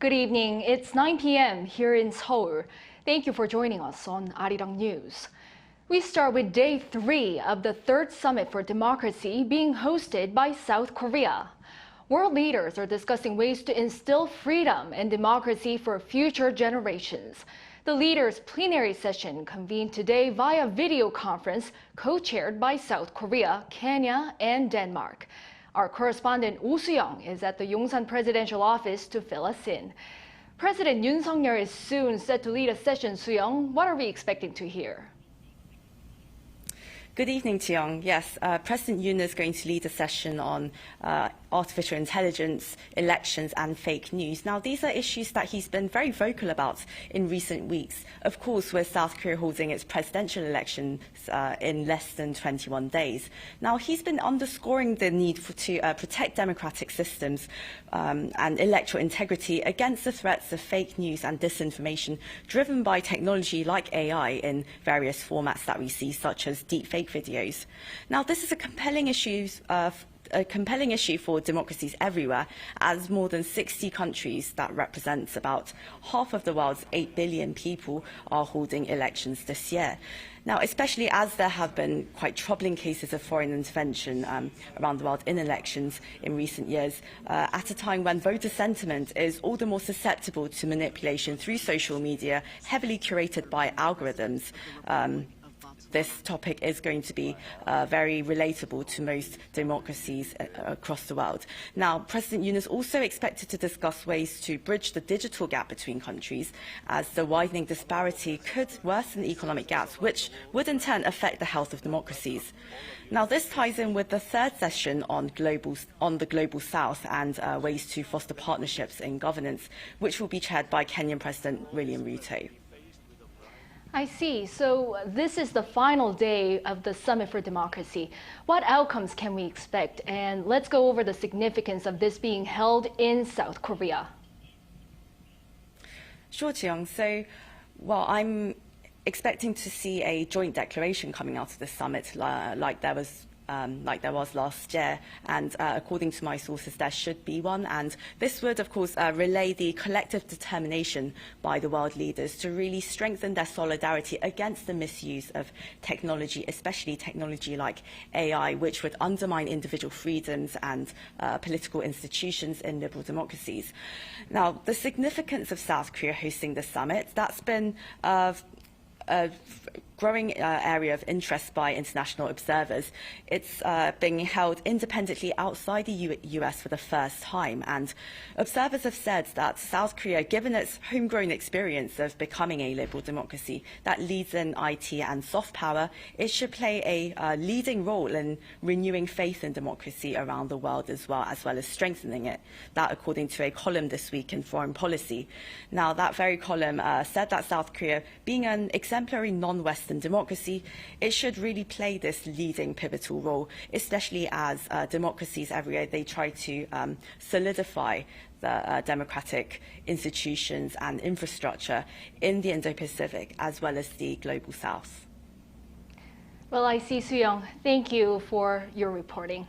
Good evening. It's 9 p.m. here in Seoul. Thank you for joining us on Arirang. We start with day 3 of the third Summit for Democracy being hosted by South Korea. World leaders are discussing ways to instill freedom and democracy for future generations. The leaders' plenary session convened today via video conference, co-chaired by South Korea, Kenya, and Denmark. Our correspondent Oh Soo-young is at the Yongsan Presidential Office to fill us in. President Yoon Suk Yeol is soon set to lead a session. Soo-young, what are we expecting to hear? Good evening, Tiong. Yes, President Yoon is going to lead a session on artificial intelligence, elections and fake news. Now, these are issues that he's been very vocal about in recent weeks. Of course, with South Korea holding its presidential elections in less than 21 days. Now, he's been underscoring the need to protect democratic systems and electoral integrity against the threats of fake news and disinformation driven by technology like AI in various formats that we see, such as deepfake videos. Now, this is a compelling issue for democracies everywhere, as more than 60 countries that represents about half of the world's 8 billion people are holding elections this year. Now, especially as there have been quite troubling cases of foreign intervention around the world in elections in recent years, at a time when voter sentiment is all the more susceptible to manipulation through social media, heavily curated by algorithms. This topic is going to be very relatable to most democracies across the world. Now, President Yoon is also expected to discuss ways to bridge the digital gap between countries, as the widening disparity could worsen economic gaps, which would in turn affect the health of democracies. Now, this ties in with the third session on the Global South and ways to foster partnerships in governance, which will be chaired by Kenyan President William Ruto. I see. So this is the final day of the Summit for Democracy. What outcomes can we expect? And let's go over the significance of this being held in South Korea. Sure, Cheong. So, well, I'm expecting to see a joint declaration coming out of the summit, like there was last year, and according to my sources, there should be one. And this would, of course, relay the collective determination by the world leaders to really strengthen their solidarity against the misuse of technology, especially technology like AI, which would undermine individual freedoms and political institutions in liberal democracies. Now, the significance of South Korea hosting the summit, that's been a growing area of interest by international observers. It's being held independently outside the US for the first time, and observers have said that South Korea, given its homegrown experience of becoming a liberal democracy that leads in IT and soft power, it should play a leading role in renewing faith in democracy around the world as well as strengthening it. That according to a column this week in Foreign Policy. Now, that very column said that South Korea, being an exemplary non-Western democracy, it should really play this leading pivotal role, especially as democracies everywhere, they try to solidify the democratic institutions and infrastructure in the Indo-Pacific as well as the Global South. Well, I see, Soo-young. Thank you for your reporting.